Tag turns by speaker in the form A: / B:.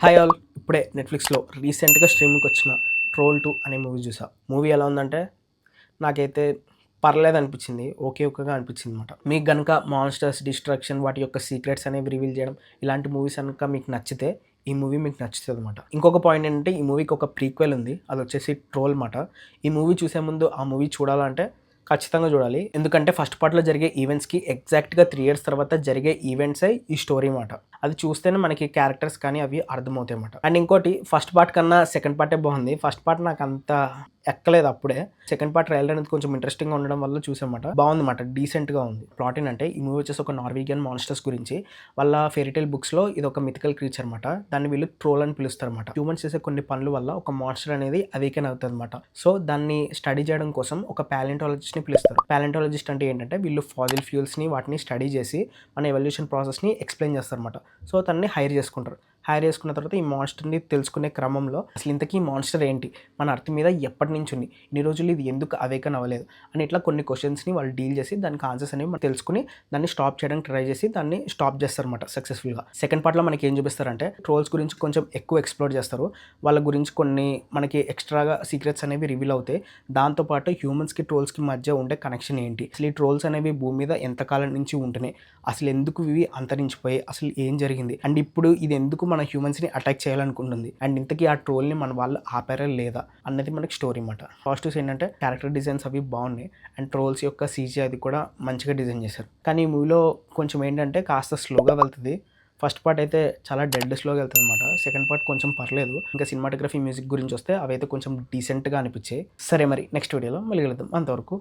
A: Hi all. ఇప్పుడే నెట్‌ఫ్లిక్స్‌లో రీసెంట్‌గా స్ట్రీమింగ్‌కి వచ్చిన 'ట్రోల్ 2' అనే మూవీ చూసా. మూవీ ఎలా ఉందంటే నాకైతే పర్లేదనిపించింది. ఓకేగా అనిపించిందనమాట. మీకు గనుక మాన్‌స్టర్స్, డిస్ట్రక్షన్ వాటి యొక్క సీక్రెట్స్ అనేవి రివీల్ చేయడం ఇలాంటి మూవీస్ గనుక మీకు నచ్చితే ఈ మూవీ మీకు నచ్చుతదనమాట. ఇంకొక పాయింట్ ఏంటంటే ఈ మూవీకి ఒక ప్రీక్వెల్ ఉంది. అదొచ్చేసి 'ట్రోల్' మాట. ఈ మూవీ చూసే ముందు ఆ మూవీ చూడాలంటే ఖచ్చితంగా చూడాలి. ఎందుకంటే ఫస్ట్ పార్ట్‌లో జరిగే ఈవెంట్స్‌కి ఎగ్జాక్ట్‌గా 3 ఇయర్స్ తర్వాత జరిగే ఈవెంట్సే ఈ స్టోరీ మాట. అది చూస్తేనే మనకి క్యారెక్టర్స్ కానీ అవి అర్థమవుతాయన్నమాట. అండ్ ఇంకోటి ఫస్ట్ పార్ట్ కన్నా సెకండ్ పార్టే బాగుంది. ఫస్ట్ పార్ట్ నాకంత ఎక్కలేదు అప్పుడే. సెకండ్ పార్ట్ ట్రైలర్ అనేది కొంచెం ఇంట్రెస్టింగ్‌గా ఉండడం వల్ల చూసామాట. బాగుందన్నమాట. డీసెంట్‌గా ఉంది. ప్లాట్ ఏంటంటే ఈ మూవీ వచ్చేసి ఒక నార్వీజియన్ మాన్స్టర్స్ గురించి. వాళ్ళ ఫెయిరీ టేల్ బుక్స్‌లో ఇదొక మిథికల్ క్రీచర్ అనమాట. దాన్ని వీళ్ళు ట్రోల్ అని పిలుస్తారన్నమాట. హ్యూమన్స్ చేసే కొన్ని పనుల వల్ల ఒక మాన్స్టర్ అనేది అవేకెన్ అవుతదన్నమాట. సో దాన్ని స్టడీ చేయడం కోసం ఒక పాలియోంటాలజిస్ట్‌ని పిలుస్తారు. పాలియోంటాలజిస్ట్ అంటే ఏంటంటే వీళ్ళు ఫాసిల్ ఫ్యూల్స్‌ని వాటిని స్టడీ చేసి మన ఎవల్యూషన్ ప్రాసెస్‌ని ఎక్స్‌ప్లెయిన్ చేస్తారన్నమాట. సో తనని హైర్ చేసుకుంటారు. హైర్ చేసుకున్న తర్వాత ఈ మాన్స్టర్‌ని తెలుసుకునే క్రమంలో అసలు ఇంతకీ ఈ మాన్స్టర్ ఏంటి? మన అర్త్ మీద ఎప్పటినుంచి ఉంది? ఇన్ని రోజులు ఇది ఎందుకు అవేకన్ అవ్వలేదు? అని ఇట్లా కొన్ని క్వెషన్స్‌ని వాళ్ళు డీల్ చేసి దానికి ఆన్సర్స్ అనేవి మనం తెలుసుకొని దాన్ని స్టాప్ చేయడానికి ట్రై చేసి దాన్ని స్టాప్ చేస్తారన్నమాట సక్సెస్‌ఫుల్‌గా. సెకండ్ పార్ట్‌లో మనకి ఏం చూపిస్తారంటే ట్రోల్స్ గురించి కొంచెం ఎక్కువ ఎక్స్‌ప్లోర్ చేస్తారు. వాళ్ళ గురించి కొన్ని మనకి ఎక్స్‌ట్రాగా సీక్రెట్స్ అనేవి రివీల్ అవుతాయి. దాంతో పాటు హ్యూమన్స్‌కి, ట్రోల్స్‌కి మధ్య ఉండే కనెక్షన్ ఏంటి? అసలు ఈ ట్రోల్స్ అనేవి భూమి మీద ఎంత కాలం నుంచి ఉంటున్నాయి? అసలు ఎందుకు ఇవి అంతరించిపోయాయి? అసలు ఏం జరిగింది? అండ్ ఇప్పుడు ఇది ఎందుకు మన హ్యూమన్స్‌ని అటాక్ చేయాలనుకుంటుంది? అండ్ ఇంతకీ ఆ ట్రోల్‌ని మన వాళ్ళు ఆపారా లేదా? అన్నది మనకి స్టోరీ మాట. పాజిటివ్స్ ఏంటంటే క్యారెక్టర్ డిజైన్స్ అవి బాగున్నాయి. అండ్ ట్రోల్స్ యొక్క సీజీ అది కూడా మంచిగా డిజైన్ చేశారు. కానీ ఈ మూవీలో కొంచెం ఏంటంటే కాస్త స్లోగా వెళ్తది. ఫస్ట్ పార్ట్ అయితే చాలా డెడ్ స్లోగా వెళ్తదనమాట. సెకండ్ పార్ట్ కొంచెం పర్లేదు. ఇంకా సినిమాటోగ్రఫీ, మ్యూజిక్ గురించి వస్తే అవైతే కొంచెం డీసెంట్‌గా అనిపించాయి. సరే మరి నెక్స్ట్ వీడియోలో మళ్ళీ కలుద్దాం. అంతవరకు